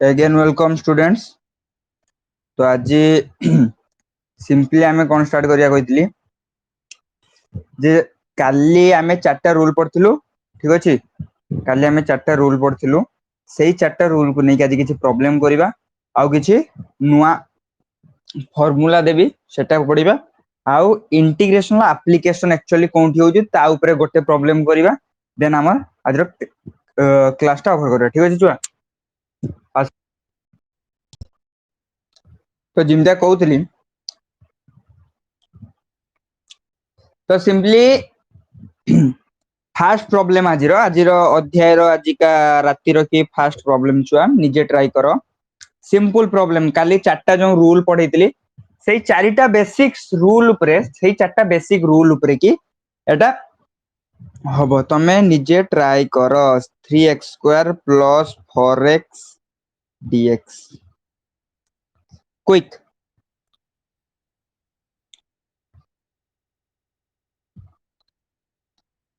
Again welcome students. तो आज simply आमे कौन स्टार्ट करिया कहितली जे काली आमे चारटा रूल पढ़थिलु। ठीक अछि, काली आमे चारटा रूल पढ़थिलु। सेही चारटा रूल को नै कि आज किछि प्रॉब्लम करिबा आउ किछि नुआ फार्मूला देबी सेटा पढ़िबा आउ इंटीग्रेशन एप्लीकेशन एक्चुअली कोंठी होउछि ता ऊपर गोटे प्रॉब्लम करिबा। देन हमर आज क्लास टा ओवर करिया। ठीक अछि छुआ। तो जिमदा कहउतली तो सिंपली फास्ट प्रॉब्लम आजिर अध्याय आजिका रातिर की फास्ट प्रॉब्लम छुआ निजे ट्राई करो। सिंपल प्रॉब्लम काली चारटा जो रूल पढ़ेइतली सेही चारिटा बेसिक्स रूल उपरे सेही चारटा बेसिक रूल उपरे की एटा हबो तमे निजे ट्राई करो। 3x² + 4x dx क्विक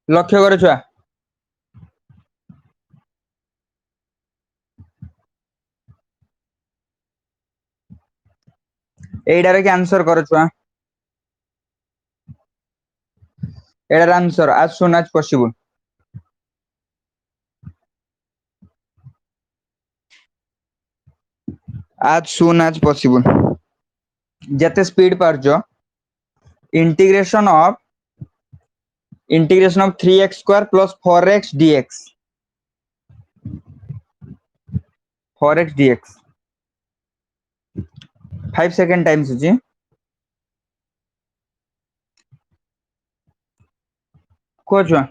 लक्ष्य करे छुआ। एडारे के आंसर करो छुआ। एडार answer as soon as possible। as soon as possible जते स्पीड पार जो integration of 3x² + 4x dx 4x dx 5 second time सुची खोजवा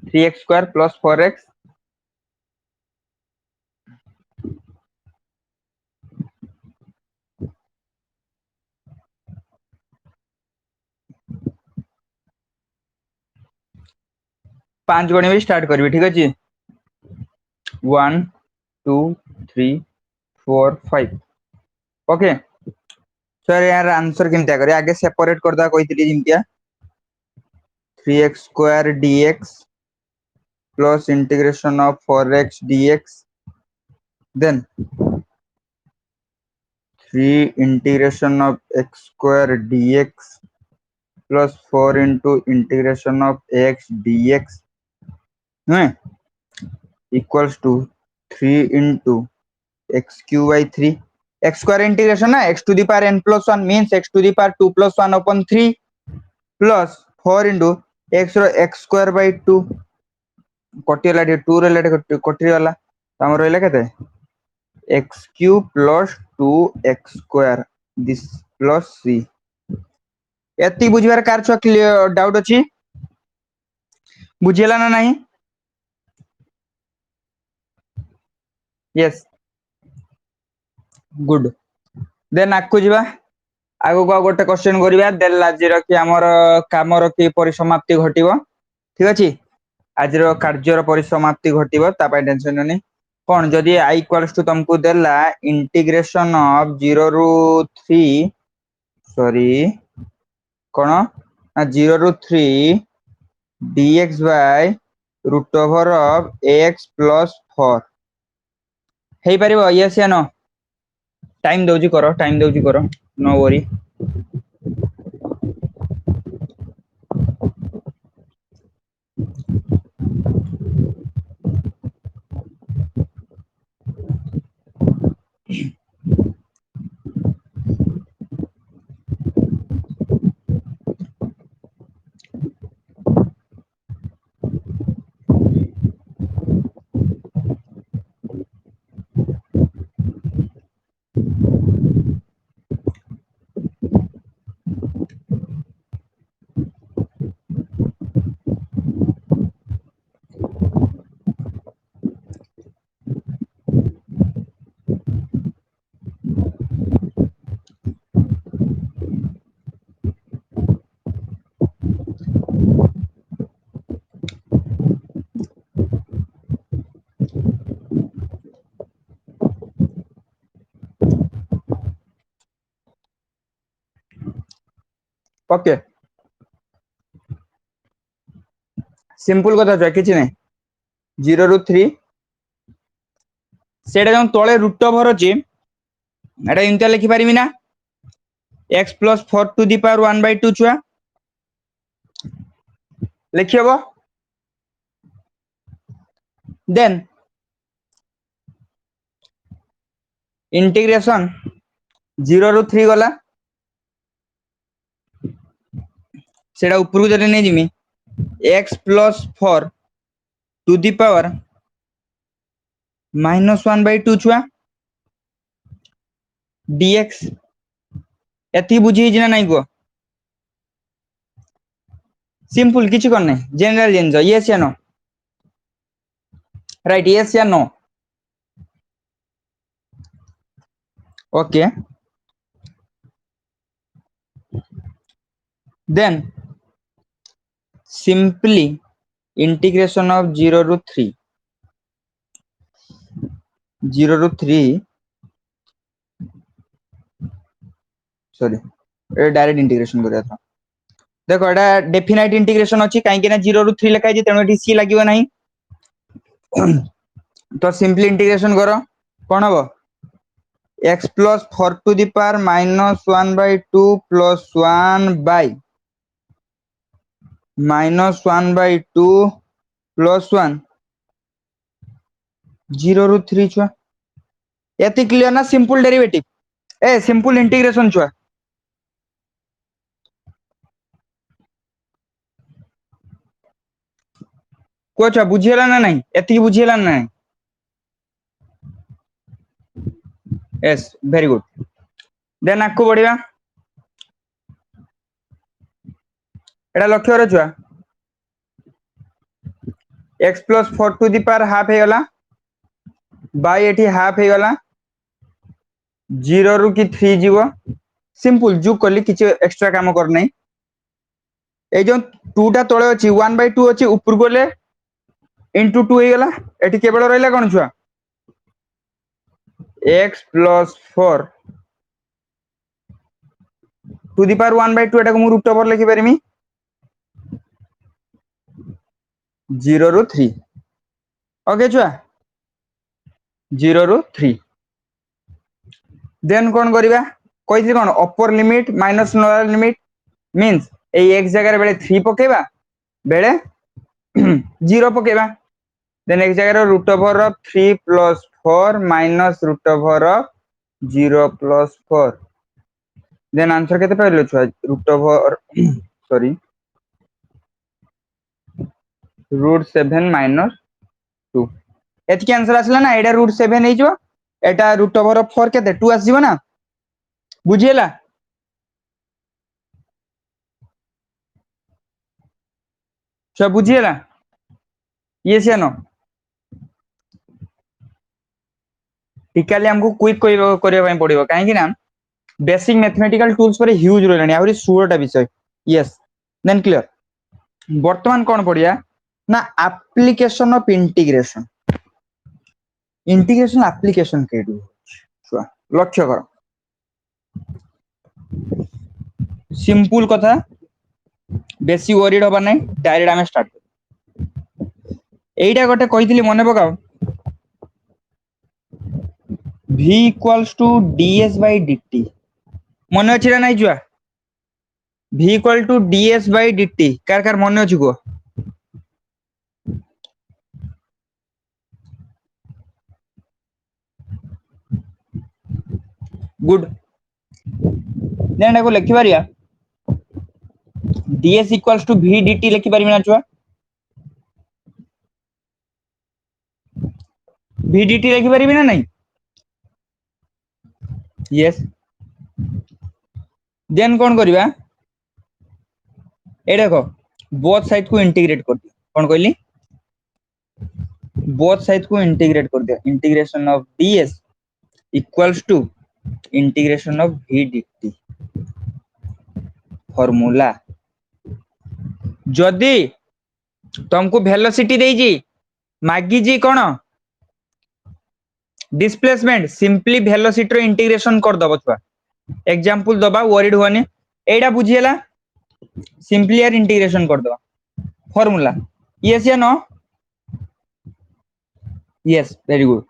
3x² + 4x 5 गणी भी स्टार्ट करबी। ठीक अछि 1 2 3 4 5 ओके। सर यार आंसर केमतिया करे आगे सेपरेट करदा कहितली जिमतिया 3x² dx plus integration of 4x dx then 3 integration of x² dx plus 4 into integration of x dx equals to 3 into x cube by 3 x square integration na x to the power n plus 1 means x to the power 2 plus 1 upon 3 plus 4 into x row x square by 2 कटिला 2 रे कटि वाला हमर रहले केते x cube plus 2x square this plus c एति बुझिबार car छ clear doubt अछि बुझिला ना नहीं। यस गुड देन आकु जिबा आगो को गोटे क्वेश्चन करिबा देन लाजिर कि हमर कामर की परिसमाप्ति घटिबो। ठीक अछि आजिर कार्यर परिसमाप्ति घटिबो ता पय टेंशन नै कोन जदी i इक्वल्स टू तुमको देला इंटीग्रेशन ऑफ 0 रु 3 सॉरी कोन 0 रु 3 dx by root over of ax plus 4 हेई परिबो यस या नो। टाइम दउजी करो नो वरी। ओके सिंपल कथा छ किछि नै 0 रु 3 सेटा जो तले रूट ओवर अछि एटा इनता लिखि पारिमी ना x plus 4 to the power 1/2 छुआ लिखि हबो देन इंटीग्रेशन 0 रु 3 गला सेटा ऊपर को जरे नै Jimmy x plus 4 to the power -1/2 छुआ dx एति बुझी जिना नहीं को सिंपल किछि करने जनरल जेन जो यस या नो राइट यस या no okay then simply integration of 0 to 3 0 to 3 sorry a direct integration करिया था देखो एटा डेफिनाइट इंटीग्रेशन अछि काहे कि ना 0 रु 3 लिखा जे तेनो एठी c लागियो नाही तो सिंपली इंटीग्रेशन करो कोन हबो x plus 4 to the power -1/2 plus 1 by -1/2 plus 1 0 रु 3 छुआ एति क्लियर ना simple derivative a simple integration छुआ को छुआ बुझियला ना नहीं एति बुझियला ना नहीं यस वेरी गुड देन आकु बढ़िया एटा लक्ष्य रे छुआ x plus 4 to the power half हे गला बाय एठी हाफ हे गला 0 रु की 3 जीवो सिंपल जु कली किछ एक्स्ट्रा काम कर नै ए जो 2 टा तळे अछि 1/2 अछि ऊपर गोले into 2 हे गला एठी केवल रहला कोन छुआ x plus 4 to the power 1/2 एटा को मु रूट ओवर लिखि परिमी 0 रु 3 ओके छुआ 0 रु 3 देन कोन करिबा कहिथि कोन upper limit minus lower limit means ए x जगह बेले 3 पकेबा बेले 0 पकेबा देन x जगह root over of 3 plus 4 minus root over of 0 plus 4 then answer केते पाइलो छुआ root over sorry root 7 minus 2 एतकी आंसर आसला ना एडा रूट 7 हे जो एटा रूट ओवर ऑफ 4 केते 2 आस जीवो ना बुझियला छ बुझियला ये से नो टिकाले हमको क्विक करिया पय पड़िबो काहे कि ना बेसिक मैथमेटिकल टूल्स पर ह्यूज रहलानी आहुरी 16 टा विषय यस देन क्लियर वर्तमान कोन पड़िया ना application of integration integration application केडू छुआ लक्ष्य कर सिंपल कथा बेसी वरीड होबा नै डायरेक्ट आमे स्टार्ट एइटा गोटे कहितली मने पकाओ v equals to ds by dt मने अछि ना नै जुआ v equal to ds by dt car car मने अछि को गुड देन एको लिखि Pariya ds equals to v dt लिखि पारिमी ना जुआ v dt लिखि पारिमी ना नै यस देन कोन करिबा ए देखो बोथ साइड को इंटीग्रेट कर दियो कोन कहली बोथ साइड को इंटीग्रेट कर दियो integration of ds equals to integration of v dt formula जदी तुमको वेलोसिटी देई जी मागी जी कोन डिस्प्लेसमेंट सिंपली वेलोसिटी रो इंटीग्रेशन कर दबो छुआ एग्जांपल दबा वरीड होनी एडा बुझियला सिंपली यार इंटीग्रेशन कर दो फार्मूला यस या नो यस वेरी गुड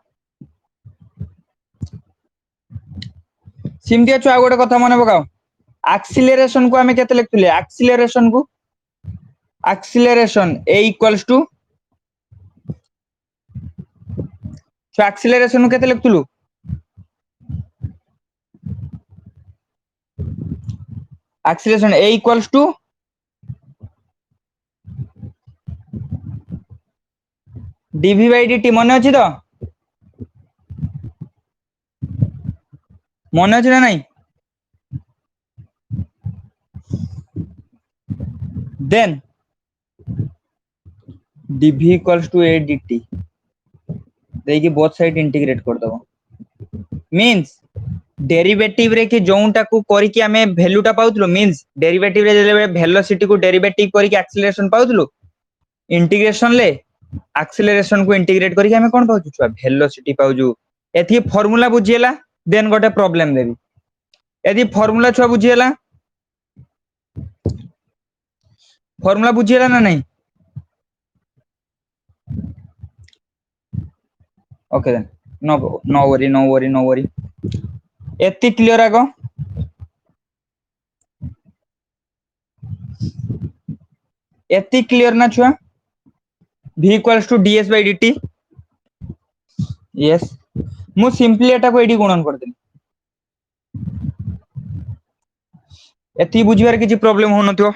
सिमती छुआ गोटे कथा मन पकाओ एक्सिलरेशन को आमे केते लिखुले एक्सिलरेशन ए इक्वल्स टू छुआ एक्सिलरेशन को केते लिखुलु acceleration a equals to dv by dt मन अछि तो मन अछि ना नहीं then dv equals to a dt देखि बोथ साइड इंटीग्रेट कर दबो मींस डेरिवेटिव रे कि जोंटा को करी कि हमें वैल्यूटा पाउतलो मींस डेरिवेटिव रे जे वेलोसिटी को डेरिवेटिव करी कि एक्सीलरेशन पाउतलो इंटीग्रेशन ले एक्सीलरेशन को इंटीग्रेट करी कि हमें कोन पाउछु छुआ वेलोसिटी पाउजु एथि फार्मूला बुझिएला देन गोटे प्रॉब्लम देबी यदि फार्मूला छुआ बुझिएला फार्मूला बुझिएला ना नहीं ओके देन नो वरी एति क्लियर आगो एति क्लियर ना छुआ v equals to ds by dt yes मु सिंपली एटा को एडी गुणन कर देली एति बुझिबार किछि प्रॉब्लम हो नथियो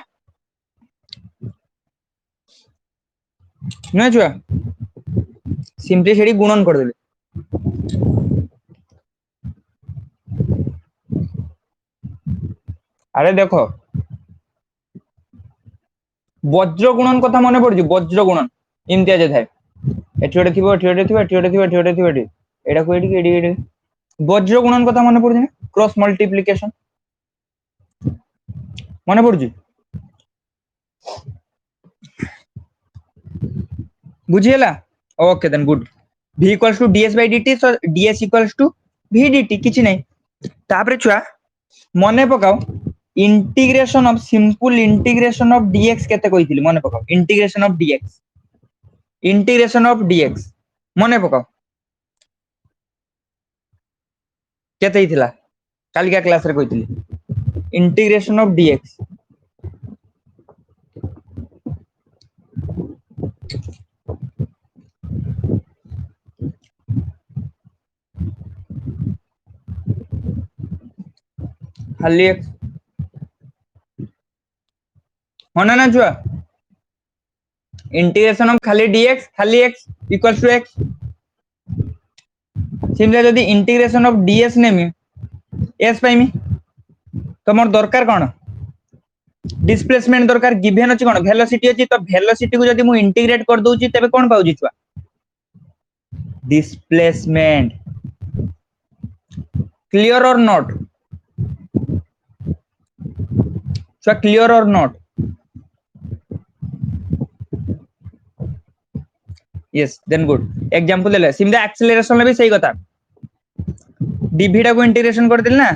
ना छुआ सिंपली सेडी गुणन कर देली अरे देखो वज्र गुणन कथा मने पड़छि वज्र गुणन इम्तिया जे थाए एठी ओटे थिबो एडा को एडी वज्र गुणन कथा मने पड़छि क्रॉस मल्टीप्लिकेशन मने पड़छि बुझिएला okay then good v equals to ds by dt so ds equals to v dt किछि नै तापरे छुआ मने पकाओ integration of simple integration of dx केते कहिथिली मने पकाओ इंटीग्रेशन ऑफ dx मने पकाओ केते हिथिला कालिका क्लास रे कहिथिली इंटीग्रेशन ऑफ dx खाली x होना ना छुआ इंटीग्रेशन ऑफ खाली dx खाली x equals to x similar यदि इंटीग्रेशन ऑफ ds नेमी s पाइमी तो मोर दरकार कोन डिस्प्लेसमेंट दरकार गिवन अछि कोन वेलोसिटी अछि तो वेलोसिटी को यदि मु इंटीग्रेट कर दोउची तबे कोन पाउजी छुआ डिस्प्लेसमेंट क्लियर और नॉट छुआ clear or not yes then good example ले सिमिलर एक्सीलरेशन ले भी सही कथा dv टा को इंटीग्रेशन कर दिल ना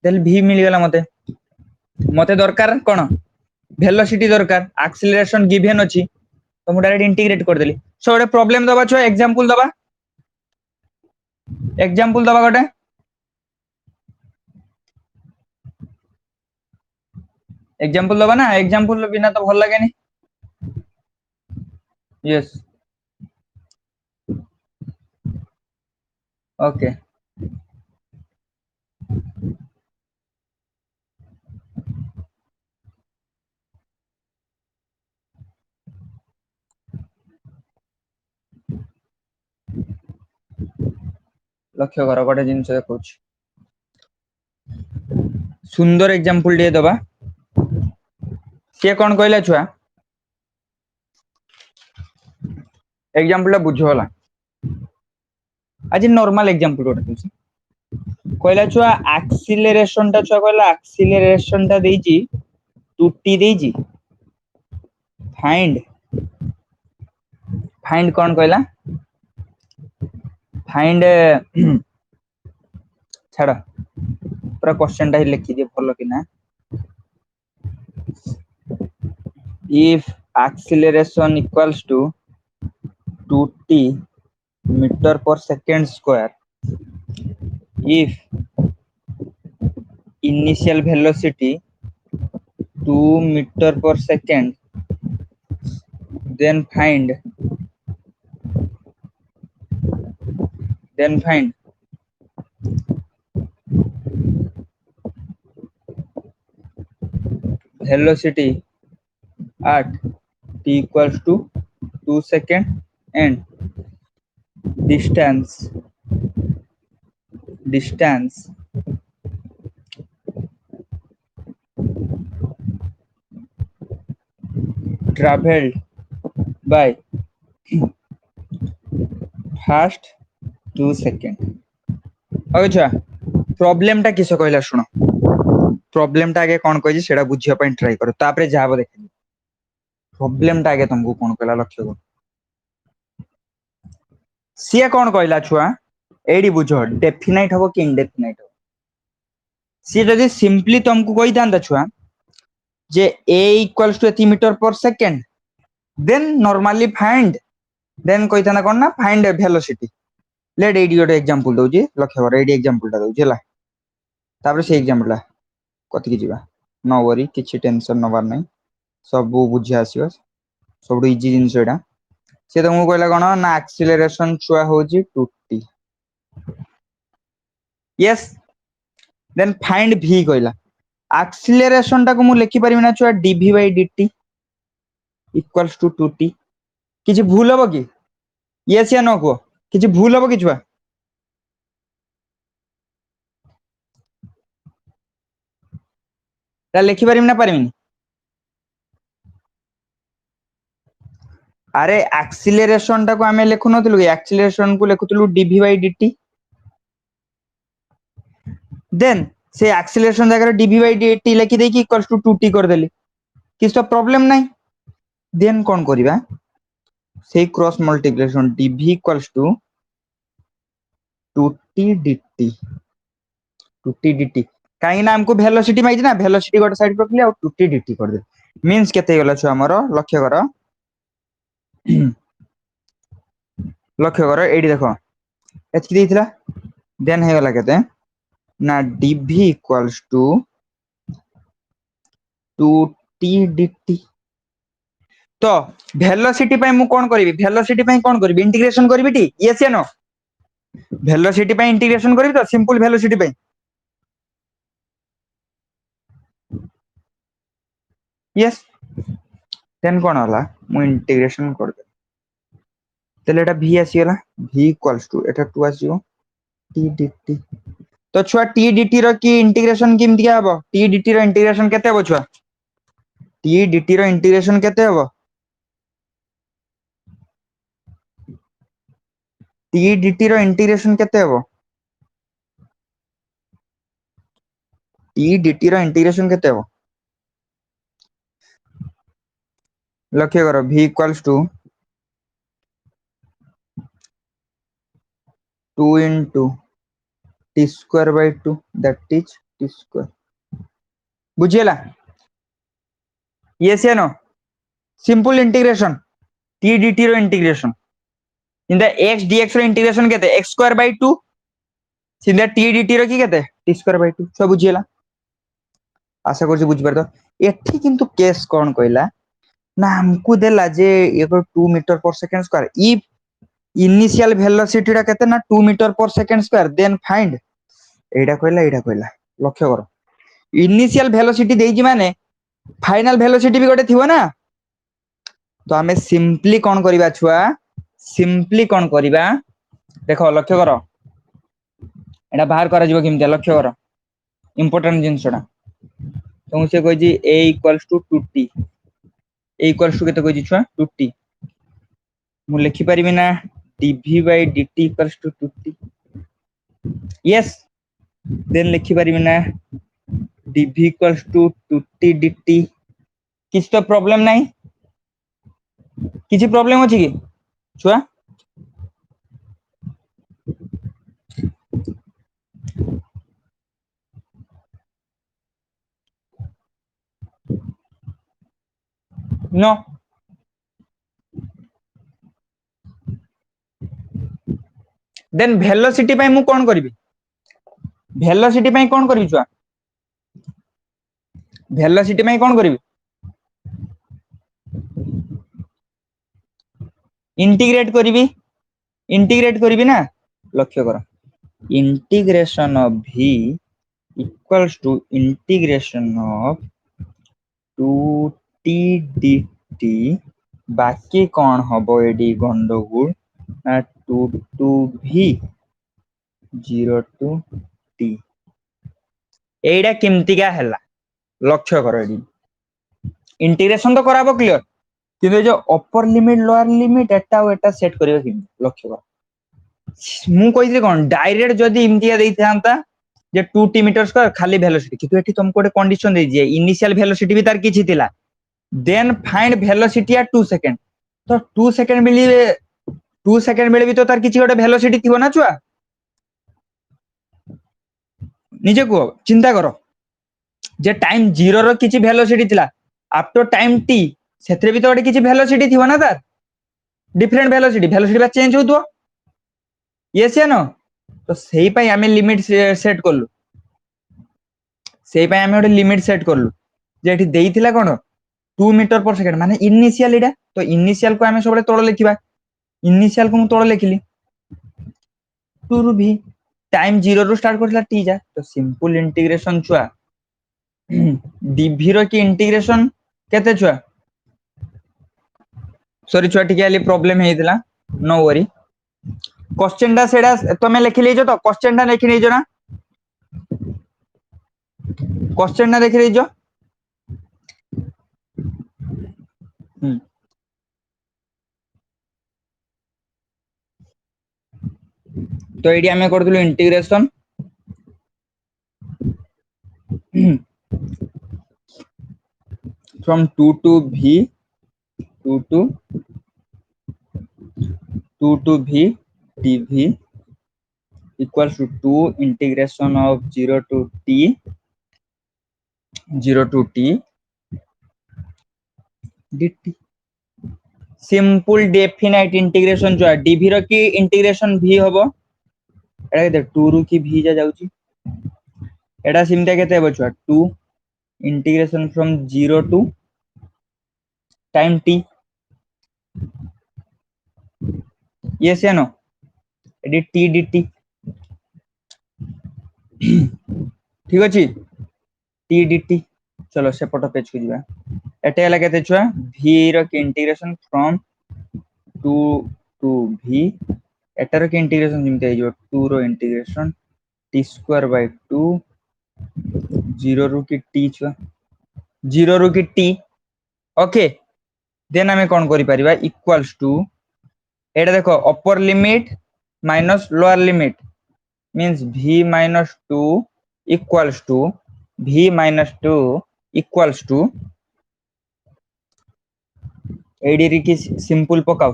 देल v मिल गेला मते दरकार कोन वेलोसिटी दरकार एक्सीलरेशन गिवन अछि तो मु डायरेक्ट इंटीग्रेट कर देली सो गोटे प्रॉब्लम दबा छ एग्जांपल दबा गोटे एग्जांपल दबा ना एग्जांपल बिना तो भल लागेनी यस ओके लक्ष्य कर गोटे जिनस देखौ सुंदर एग्जांपल दे दबा से कौन कहला छुआ एग्जांपल बुझोला आज नॉर्मल एग्जांपल गोटे दूसरी कहला छुआ एक्सीलरेशन टा छुआ कहला एक्सीलरेशन टा देजी 2t देजी फाइंड कौन कहला फाइंड छाड़ पूरा क्वेश्चन टा लिखि दे भलो कि ना if acceleration equals to 2t meter per second square if initial velocity 2 meter per second, then find velocity at t equals to 2 second and distance traveled by first 2 second। अच्छा problem टा किस कहला सुनो प्रॉब्लम टा आगे कौन कहि सेटा बुझिया पई ट्राई करो तापरे जाबो देख प्रॉब्लम टा आगे तुमको कौन कहला लक्ष्य को सिया कौन कहला छुआ एडी बुझो डेफिनाइट हबो कि इनडेफिनाइट हबो सी जदी सिंपली तुमको कहि दांदा छुआ जे a इक्वल्स टू एथी meter per second then normally find then कहि थाना कोन ना फाइंड वेलोसिटी लेट एडी गोटे एग्जांपल दउ जी लक्ष्य कर एडी एग्जांपल टा दउ जेला तापर से एग्जांपल ला कथि की जीवा नो वरी किछि टेंशन नबार नै सब बुझी आसीबो सब इजी जिंस एडा से तुमको कहला कोन ना एक्सीलरेशन छुआ होजी 2t yes then find v कहला एक्सीलरेशन टा को मु लिखि परिबिना छुआ dv by dt equals to 2t किछि भूल हबो कि यस या नो को किछि भूल हबो कि छुआ ता लिखि परिबिना ना परिबिनी अरे एक्सीलरेशन टा को हमें लिखु नथलु एक्सीलरेशन को लिखुतलु dv by dt देन से एक्सीलरेशन जगह dv by dt लिखि देकी इक्वल्स टू 2t कर देली किछ तो प्रॉब्लम नै देन कोन करिबा से cross multiplication dv equals to 2t dt 2t dt काहे ना हमको वेलोसिटी माइज ना वेलोसिटी गोटे साइड पर क्लियर 2t dt कर दे मींस केते गला छ हमरो लक्ष्य कर लक्ष्य कर एडी देखो एचकी देथिला देन हे गला केते ना dv equals to 2t dt तो वेलोसिटी पई मु कोन करबी वेलोसिटी पई कोन करबी इंटीग्रेशन करबी टी यस या नो वेलोसिटी पई इंटीग्रेशन करबी तो सिंपल वेलोसिटी पई यस देन कोन होला मु इंटीग्रेशन कर दे तले एटा v आसीगला v equals to Etah 2 आसीओ t dt तो छुआ t dt रो की इंटीग्रेशन किमति हबो t dt रो इंटीग्रेशन केते हबो छुआ t dt रो इंटीग्रेशन केते हबो t dt रो इंटीग्रेशन केते हबो t dt रो इंटीग्रेशन केते हबो लक्ष्य करो v equals to 2 into t square by 2 that is t square बुझियला yes या no simple integration t dt रो integration in the x dx रो इंटीग्रेशन केते x square by 2 सिंदा t dt रो की केते t square by 2 सब बुझियला आशा करछि बुझि परतो एठी किंतु केस कोन कहला ना हमको देला जे एको 2 metre per second square if initial velocity टा केते ना 2 metre per second square then find एटा कहला लक्ष्य करो इनिशियल वेलोसिटी देजी माने फाइनल वेलोसिटी भी गोटे थिवो ना तो हमें सिंपली कोन करिबा छुआ सिंपली कोन करिबा देखो लक्ष्य करो एटा बाहर करा जिवो किमते लक्ष्य करो इंपोर्टेंट जिंसडा तो से कहि जी a equals to 2t a equals to केते कहि जी छुआ 2t मु लिखि परिबे ना dv by dt equals to 2t yes then लिखि परिबे ना dv equals to 2t dt किछ तो प्रॉब्लम नाही किछि प्रॉब्लम अछि कि छुआ नो देन वेलोसिटी पई मु कोन करबी वेलोसिटी पई कोन करबी छुआ वेलोसिटी में कौन करी इंटीग्रेट करी ना लक्ष्य कर integration of v equals to integration of 2t dt बाकी कौन हम ये गंडगोल 2 टू v 0 टू t एटा केमतिका हैला लक्ष्य कर इंटीग्रेशन तो कराबो क्लियर किंतु जो अपर लिमिट लोअर लिमिट एटा सेट करियो कि लक्ष्य कर मु कहिथि कोन डायरेक्ट जदी इमतिया देई थांता जे 2t मीटर स्क्वायर खाली वेलोसिटी किंतु एठी तुमको एक कंडीशन दे जे इनिशियल वेलोसिटी भी तार किछि थिला then find velocity at 2 second तो 2 सेकंड मिली 2 सेकंड मिले भी तो तार किछि गोटे वेलोसिटी थिबो ना छुआ निजे को चिंता करो जे टाइम 0 रो किछि वेलोसिटी थिला आफ्टर टाइम t सेथरे भी तो गोटे किछि वेलोसिटी थिबो ना तार डिफरेंट वेलोसिटी बा चेंज होतो यस या नो तो सेही पई हमें लिमिट सेट करलु सेही पई हमें गोटे लिमिट सेट करलु जे एठी देइथिला कोन 2 मीटर पर सेकंड माने इनिशियल इडा तो इनिशियल को हमें सबले तळ लिखिबा इनिशियल को तळ लिखिली 2 रु v टाइम 0 रु स्टार्ट करथिला t जा तो सिंपल इंटीग्रेशन छुआ dv रो की इंटीग्रेशन केते छुआ सॉरी छुआ टिके आली प्रॉब्लम हेइतिला नो वरी क्वेश्चन दा सेडा तमे लिखि लेजो तो क्वेश्चन दा लिखि लेजो ना क्वेश्चन ना देखि लेजो तो एडी हमें करथिलु integration from 2 to v 2 to v dv equals to 2 integration of 0 to t dt simple definite integration जो dv रो की इंटीग्रेशन v होबो एटा केते 2 रु की v जा जाउची एटा सिमटा केते हेबो छुआ 2 integration from 0 to time t yes या नो एडी t dt ठीक अछि t dt चलो से पटो पेज को जीवा एटे हला केते छुआ v रो की इंटीग्रेशन फ्रॉम 2 टू v एटार की इंटीग्रेशन जिमते जो 2 रो इंटीग्रेशन t स्क्वायर बाय 2 0 रो की t छुआ 0 रो की t ओके देन हमें कोन करि परिबा इक्वल्स टू एटा देखो अपर limit minus lower limit means v minus 2 equals to v minus 2 equals to एडी री की सिंपल पकाओ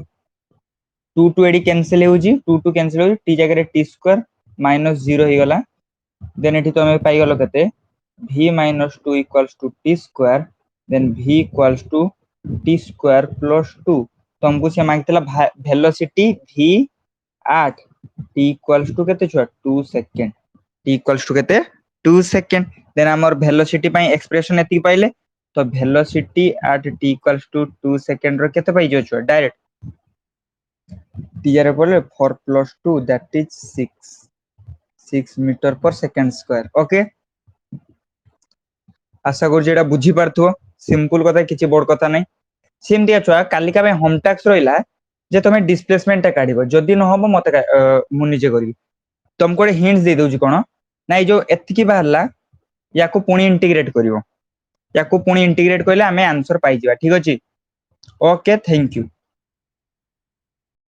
2 टू एडी कैंसिल होउजी 2 टू कैंसिल होउजी t जगह t स्क्वायर माइनस 0 ही गला देन एठी तो हमें पाई गलो केते v minus 2 equals to t square then v equals to t square plus 2 तो हमको से मांगतला velocity v 8 t equals to केते छुआ 2 सेकंड t equals to केते 2 सेकंड देन हमर वेलोसिटी पई एक्सप्रेशन एती पाइले तो velocity at t equals to 2 second रो केते पाई जो छुआ डायरेक्ट t जरे पड़ले 4 plus 2 that is 6 metre per second square okay आशा कर जेडा बुझी पारथो सिंपल कथा किछि बड़ कथा नै सेमतिया छुआ कालिका में होम टास्क रहिला जे तमे डिस्प्लेसमेंट ता काढिबो जदी न होबो मते मु निजे करबी तुमको हिंट्स दे दउची कोन नाइ जो एतिकी बाहरला याको पुणी इंटीग्रेट करिवो याको पुणी इंटीग्रेट कइले हमें आंसर पाई जिवा ठीक अछि ओके थैंक यू।